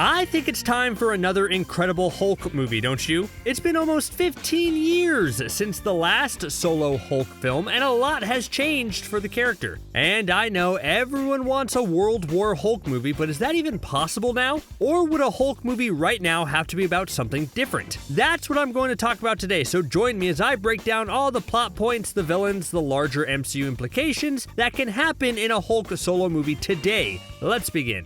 I think it's time for another Incredible Hulk movie, don't you? It's been almost 15 years since the last solo Hulk film, and a lot has changed for the character. And I know everyone wants a World War Hulk movie, but is that even possible now? Or would a Hulk movie right now have to be about something different? That's what I'm going to talk about today, so join me as I break down all the plot points, the villains, the larger MCU implications that can happen in a Hulk solo movie today. Let's begin.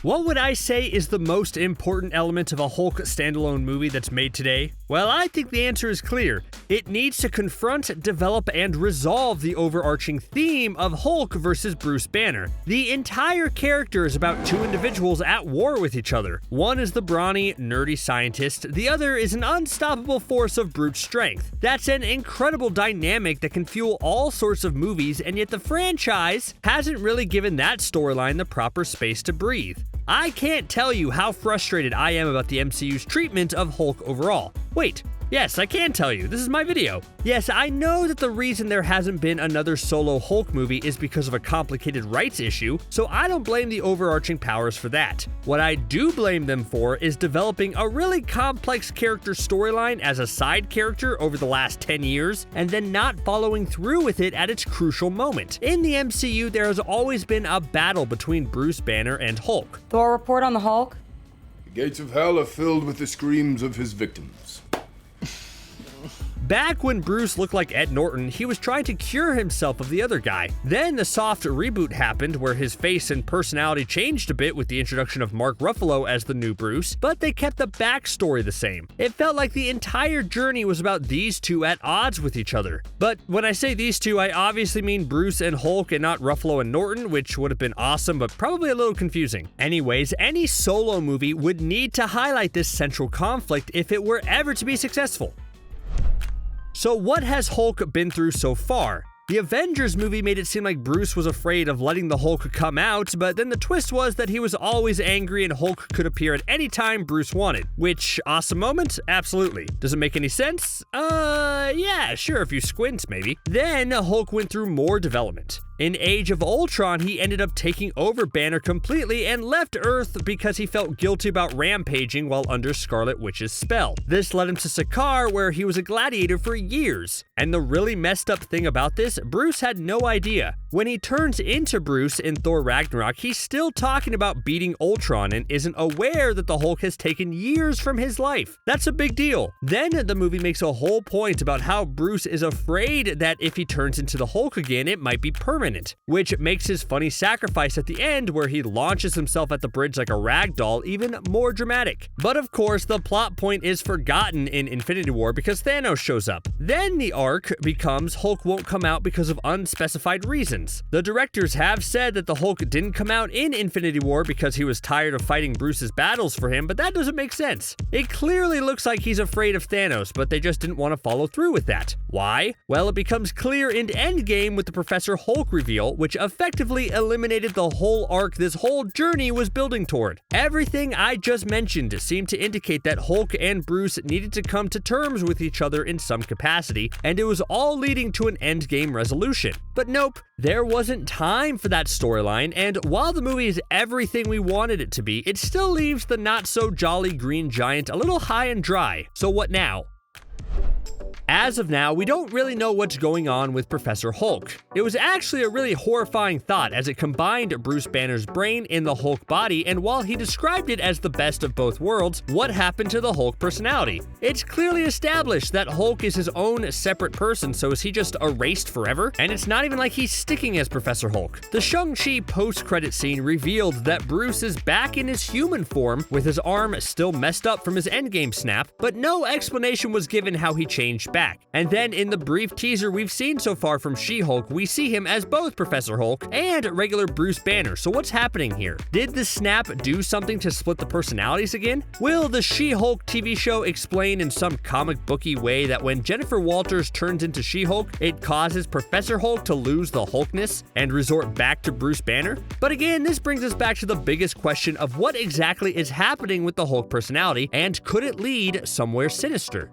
What would I say is the most important element of a Hulk standalone movie that's made today? Well, I think the answer is clear. It needs to confront, develop, and resolve the overarching theme of Hulk versus Bruce Banner. The entire character is about two individuals at war with each other. One is the brawny, nerdy scientist, the other is an unstoppable force of brute strength. That's an incredible dynamic that can fuel all sorts of movies, and yet the franchise hasn't really given that storyline the proper space to breathe. I can't tell you how frustrated I am about the MCU's treatment of Hulk overall. Wait, yes, I can tell you. This is my video. Yes, I know that the reason there hasn't been another solo Hulk movie is because of a complicated rights issue, so I don't blame the overarching powers for that. What I do blame them for is developing a really complex character storyline as a side character over the last 10 years, and then not following through with it at its crucial moment. In the MCU, there has always been a battle between Bruce Banner and Hulk. Thor, report on the Hulk? The gates of hell are filled with the screams of his victims. Back when Bruce looked like Ed Norton, he was trying to cure himself of the other guy. Then the soft reboot happened where his face and personality changed a bit with the introduction of Mark Ruffalo as the new Bruce, but they kept the backstory the same. It felt like the entire journey was about these two at odds with each other. But when I say these two, I obviously mean Bruce and Hulk and not Ruffalo and Norton, which would have been awesome, but probably a little confusing. Anyways, any solo movie would need to highlight this central conflict if it were ever to be successful. So what has Hulk been through so far? The Avengers movie made it seem like Bruce was afraid of letting the Hulk come out, but then the twist was that he was always angry and Hulk could appear at any time Bruce wanted. Which, awesome moment? Absolutely. Does it make any sense? Yeah, sure, if you squint, maybe. Then Hulk went through more development. In Age of Ultron, he ended up taking over Banner completely and left Earth because he felt guilty about rampaging while under Scarlet Witch's spell. This led him to Sakaar, where he was a gladiator for years. And the really messed up thing about this, Bruce had no idea. When he turns into Bruce in Thor Ragnarok, he's still talking about beating Ultron and isn't aware that the Hulk has taken years from his life. That's a big deal. Then the movie makes a whole point about how Bruce is afraid that if he turns into the Hulk again, it might be permanent, which makes his funny sacrifice at the end where he launches himself at the bridge like a rag doll even more dramatic. But of course, the plot point is forgotten in Infinity War because Thanos shows up. Then the arc becomes Hulk won't come out because of unspecified reasons. The directors have said that the Hulk didn't come out in Infinity War because he was tired of fighting Bruce's battles for him, but that doesn't make sense. It clearly looks like he's afraid of Thanos, but they just didn't want to follow through with that. Why? Well, it becomes clear in Endgame with the Professor Hulk reveal, which effectively eliminated the whole arc this whole journey was building toward. Everything I just mentioned seemed to indicate that Hulk and Bruce needed to come to terms with each other in some capacity, and it was all leading to an Endgame resolution. But nope, there wasn't time for that storyline, and while the movie is everything we wanted it to be, it still leaves the not-so-jolly Green Giant a little high and dry. So what now? As of now, we don't really know what's going on with Professor Hulk. It was actually a really horrifying thought as it combined Bruce Banner's brain in the Hulk body, and while he described it as the best of both worlds, what happened to the Hulk personality? It's clearly established that Hulk is his own separate person, so is he just erased forever? And it's not even like he's sticking as Professor Hulk. The Shang-Chi post-credit scene revealed that Bruce is back in his human form with his arm still messed up from his Endgame snap, but no explanation was given how he changed back. And then in the brief teaser we've seen so far from She-Hulk, we see him as both Professor Hulk and regular Bruce Banner. So what's happening here? Did the snap do something to split the personalities again? Will the She-Hulk TV show explain in some comic booky way that when Jennifer Walters turns into She-Hulk, it causes Professor Hulk to lose the Hulkness and resort back to Bruce Banner? But again, this brings us back to the biggest question of what exactly is happening with the Hulk personality, and could it lead somewhere sinister?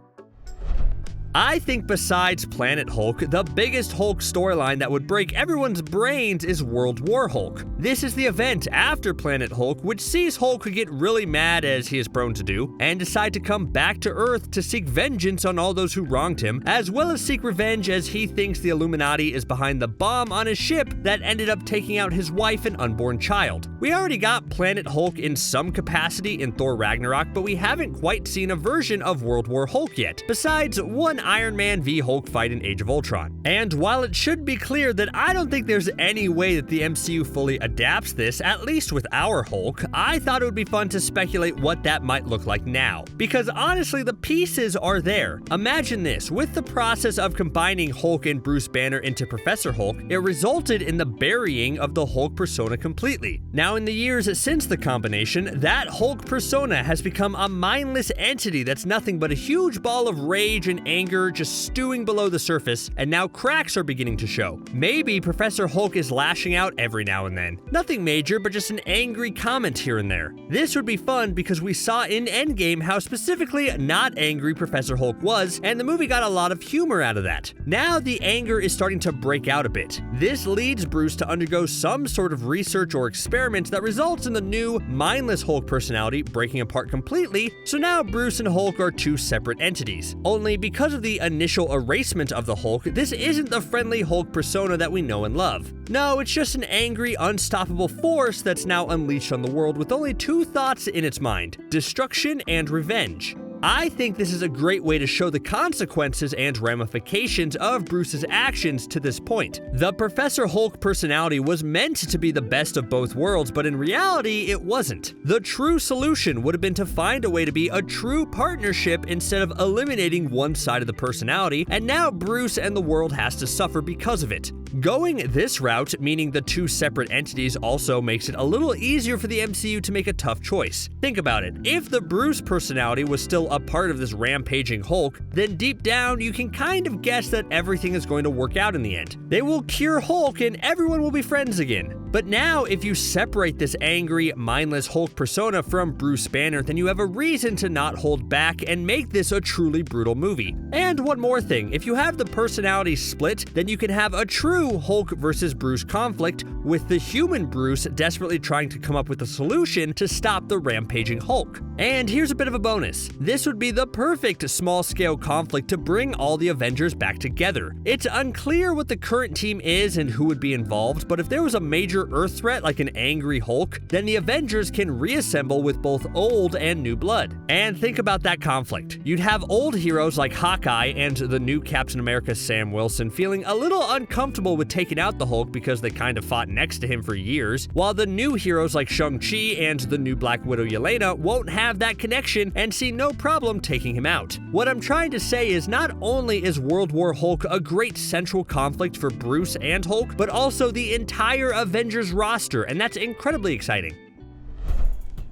I think besides Planet Hulk, the biggest Hulk storyline that would break everyone's brains is World War Hulk. This is the event after Planet Hulk, which sees Hulk get really mad, as he is prone to do, and decide to come back to Earth to seek vengeance on all those who wronged him, as well as seek revenge as he thinks the Illuminati is behind the bomb on his ship that ended up taking out his wife and unborn child. We already got Planet Hulk in some capacity in Thor Ragnarok, but we haven't quite seen a version of World War Hulk yet, besides one Iron Man v Hulk fight in Age of Ultron. And while it should be clear that I don't think there's any way that the MCU fully adapts this, at least with our Hulk, I thought it would be fun to speculate what that might look like now. Because honestly, the pieces are there. Imagine this, with the process of combining Hulk and Bruce Banner into Professor Hulk, it resulted in the burying of the Hulk persona completely. Now in the years since the combination, that Hulk persona has become a mindless entity that's nothing but a huge ball of rage and anger just stewing below the surface, and now cracks are beginning to show. Maybe Professor Hulk is lashing out every now and then. Nothing major, but just an angry comment here and there. This would be fun because we saw in Endgame how specifically not angry Professor Hulk was, and the movie got a lot of humor out of that. Now the anger is starting to break out a bit. This leads Bruce to undergo some sort of research or experiment that results in the new, mindless Hulk personality breaking apart completely, so now Bruce and Hulk are two separate entities. Only because of the initial erasement of the Hulk, this isn't the friendly Hulk persona that we know and love. No, it's just an angry, unstoppable force that's now unleashed on the world with only two thoughts in its mind: destruction and revenge. I think this is a great way to show the consequences and ramifications of Bruce's actions to this point. The Professor Hulk personality was meant to be the best of both worlds, but in reality, it wasn't. The true solution would have been to find a way to be a true partnership instead of eliminating one side of the personality, and now Bruce and the world has to suffer because of it. Going this route, meaning the two separate entities, also makes it a little easier for the MCU to make a tough choice. Think about it. If the Bruce personality was still a part of this rampaging Hulk, then deep down you can kind of guess that everything is going to work out in the end. They will cure Hulk and everyone will be friends again. But now, if you separate this angry, mindless Hulk persona from Bruce Banner, then you have a reason to not hold back and make this a truly brutal movie. And one more thing, if you have the personality split, then you can have a true Hulk versus Bruce conflict, with the human Bruce desperately trying to come up with a solution to stop the rampaging Hulk. And here's a bit of a bonus. This would be the perfect small-scale conflict to bring all the Avengers back together. It's unclear what the current team is and who would be involved, but if there was a major Earth threat like an angry Hulk, then the Avengers can reassemble with both old and new blood. And think about that conflict. You'd have old heroes like Hawkeye and the new Captain America Sam Wilson feeling a little uncomfortable with taking out the Hulk because they kind of fought next to him for years, while the new heroes like Shang-Chi and the new Black Widow Yelena won't have that connection and see no problem taking him out. What I'm trying to say is not only is World War Hulk a great central conflict for Bruce and Hulk, but also the entire Avengers roster, and that's incredibly exciting.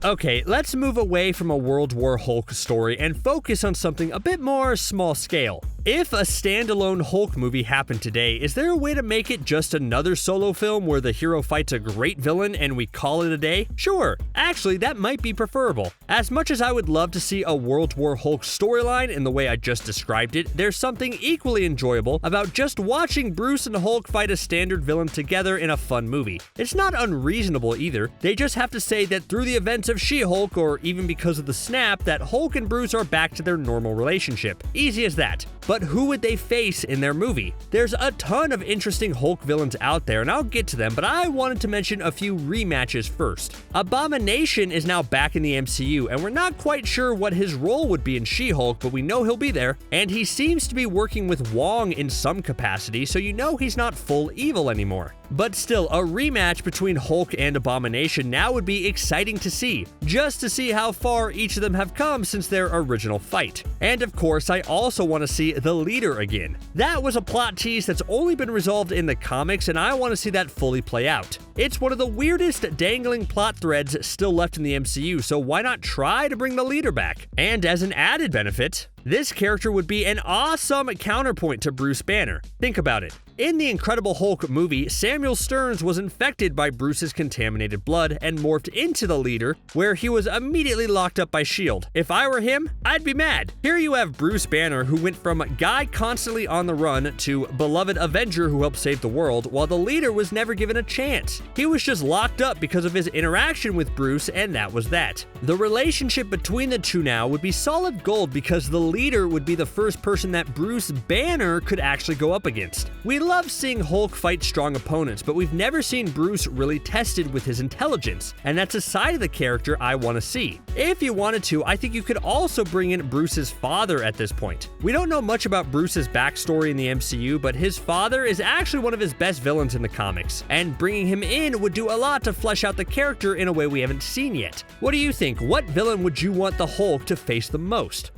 Okay, let's move away from a World War Hulk story and focus on something a bit more small scale. If a standalone Hulk movie happened today, is there a way to make it just another solo film where the hero fights a great villain and we call it a day? Sure, actually that might be preferable. As much as I would love to see a World War Hulk storyline in the way I just described it, there's something equally enjoyable about just watching Bruce and Hulk fight a standard villain together in a fun movie. It's not unreasonable either, they just have to say that through the events of She-Hulk, or even because of the snap, that Hulk and Bruce are back to their normal relationship. Easy as that. But who would they face in their movie? There's a ton of interesting Hulk villains out there, and I'll get to them, but I wanted to mention a few rematches first. Abomination is now back in the MCU, and we're not quite sure what his role would be in She-Hulk, but we know he'll be there, and he seems to be working with Wong in some capacity, so you know he's not full evil anymore. But still, a rematch between Hulk and Abomination now would be exciting to see, just to see how far each of them have come since their original fight. And of course, I also want to see the Leader again. That was a plot tease that's only been resolved in the comics, and I want to see that fully play out. It's one of the weirdest dangling plot threads still left in the MCU, so why not try to bring the Leader back? And as an added benefit, This character would be an awesome counterpoint to Bruce Banner. Think about it. In the Incredible Hulk movie, Samuel Stearns was infected by Bruce's contaminated blood and morphed into the leader, where he was immediately locked up by S.H.I.E.L.D. If I were him, I'd be mad. Here you have Bruce Banner, who went from guy constantly on the run to beloved Avenger who helped save the world, while the leader was never given a chance. He was just locked up because of his interaction with Bruce, and that was that. The relationship between the two now would be solid gold because the leader would be the first person that Bruce Banner could actually go up against. We love seeing Hulk fight strong opponents, but we've never seen Bruce really tested with his intelligence, and that's a side of the character I want to see. If you wanted to, I think you could also bring in Bruce's father at this point. We don't know much about Bruce's backstory in the MCU, but his father is actually one of his best villains in the comics, and bringing him in would do a lot to flesh out the character in a way we haven't seen yet. What do you think? What villain would you want the Hulk to face the most?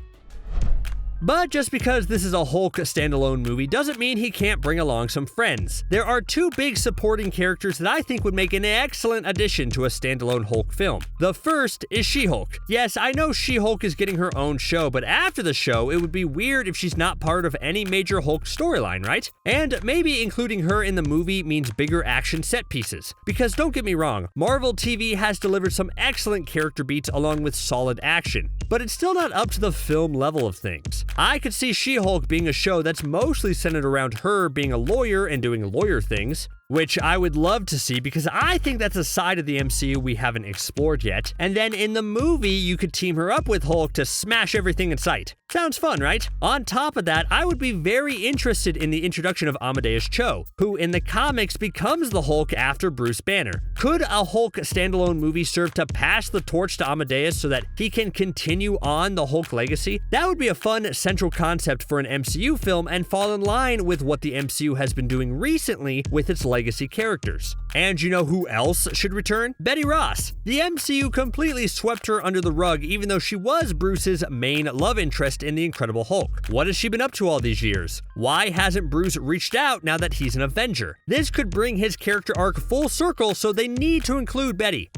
But just because this is a Hulk standalone movie doesn't mean he can't bring along some friends. There are two big supporting characters that I think would make an excellent addition to a standalone Hulk film. The first is She-Hulk. Yes, I know She-Hulk is getting her own show, but after the show, it would be weird if she's not part of any major Hulk storyline, right? And maybe including her in the movie means bigger action set pieces. Because don't get me wrong, Marvel TV has delivered some excellent character beats along with solid action, but it's still not up to the film level of things. I could see She-Hulk being a show that's mostly centered around her being a lawyer and doing lawyer things, which I would love to see because I think that's a side of the MCU we haven't explored yet. And then in the movie, you could team her up with Hulk to smash everything in sight. Sounds fun, right? On top of that, I would be very interested in the introduction of Amadeus Cho, who in the comics becomes the Hulk after Bruce Banner. Could a Hulk standalone movie serve to pass the torch to Amadeus so that he can continue on the Hulk legacy? That would be a fun central concept for an MCU film and fall in line with what the MCU has been doing recently with its legacy characters. And you know who else should return? Betty Ross. The MCU completely swept her under the rug even though she was Bruce's main love interest in The Incredible Hulk. What has she been up to all these years? Why hasn't Bruce reached out now that he's an Avenger? This could bring his character arc full circle, so they need to include Betty.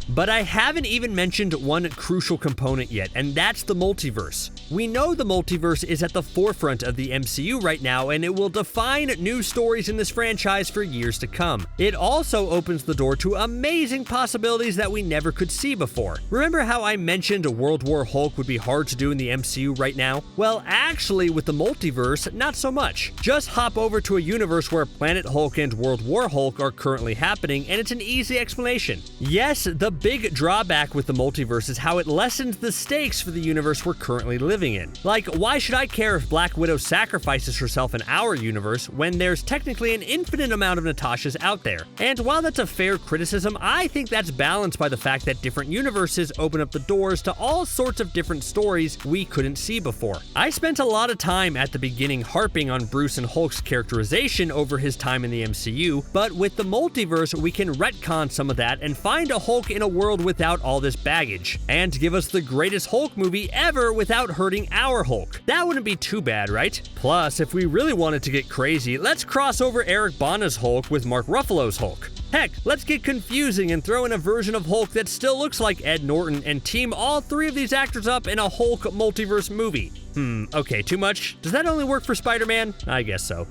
But I haven't even mentioned one crucial component yet, and that's the multiverse. We know the multiverse is at the forefront of the MCU right now, and it will define new stories in this franchise for years to come. It also opens the door to amazing possibilities that we never could see before. Remember how I mentioned World War Hulk would be hard to do in the MCU right now? Well, actually, with the multiverse, not so much. Just hop over to a universe where Planet Hulk and World War Hulk are currently happening, and it's an easy explanation. Yes, the big drawback with the multiverse is how it lessens the stakes for the universe we're currently living in. Like, why should I care if Black Widow sacrifices herself in our universe when there's technically an infinite amount of Natashas out there? And while that's a fair criticism, I think that's balanced by the fact that different universes open up the doors to all sorts of different stories we couldn't see before. I spent a lot of time at the beginning harping on Bruce and Hulk's characterization over his time in the MCU, but with the multiverse, we can retcon some of that and find a Hulk in a world without all this baggage, and give us the greatest Hulk movie ever without hurting our Hulk. That wouldn't be too bad, right? Plus, if we really wanted to get crazy, let's cross over Eric Bana's Hulk with Mark Ruffalo's Hulk. Heck, let's get confusing and throw in a version of Hulk that still looks like Ed Norton and team all three of these actors up in a Hulk multiverse movie. Okay, too much? Does that only work for Spider-Man? I guess so.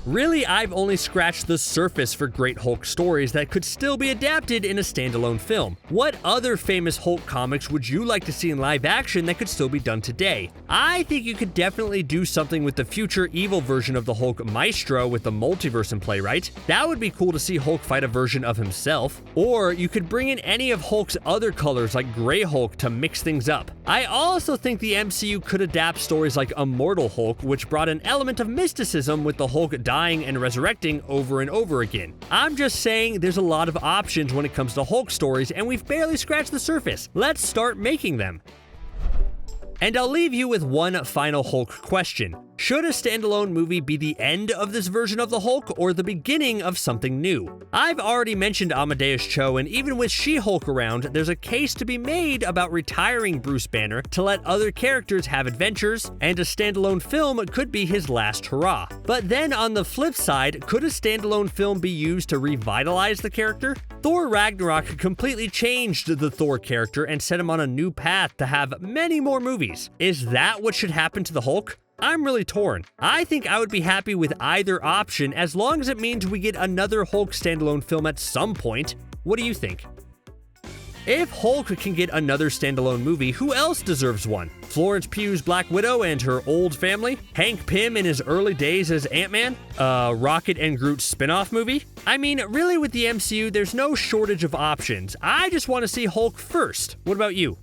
Really, I've only scratched the surface for great Hulk stories that could still be adapted in a standalone film. What other famous Hulk comics would you like to see in live action that could still be done today? I think you could definitely do something with the future evil version of the Hulk Maestro with the multiverse in play, right? That would be cool to see Hulk fight a version of himself. Or you could bring in any of Hulk's other colors like Grey Hulk to mix things up. I also think the MCU could adapt stories like Immortal Hulk, which brought an element of mysticism with the Hulk dying and resurrecting over and over again. I'm just saying there's a lot of options when it comes to Hulk stories, and we've barely scratched the surface. Let's start making them. And I'll leave you with one final Hulk question. Should a standalone movie be the end of this version of the Hulk or the beginning of something new? I've already mentioned Amadeus Cho, and even with She-Hulk around, there's a case to be made about retiring Bruce Banner to let other characters have adventures, and a standalone film could be his last hurrah. But then on the flip side, could a standalone film be used to revitalize the character? Thor Ragnarok completely changed the Thor character and set him on a new path to have many more movies. Is that what should happen to the Hulk? I'm really torn. I think I would be happy with either option as long as it means we get another Hulk standalone film at some point. What do you think? If Hulk can get another standalone movie, who else deserves one? Florence Pugh's Black Widow and her old family? Hank Pym in his early days as Ant-Man? Rocket and Groot spin-off movie? I mean, really with the MCU, there's no shortage of options. I just want to see Hulk first. What about you?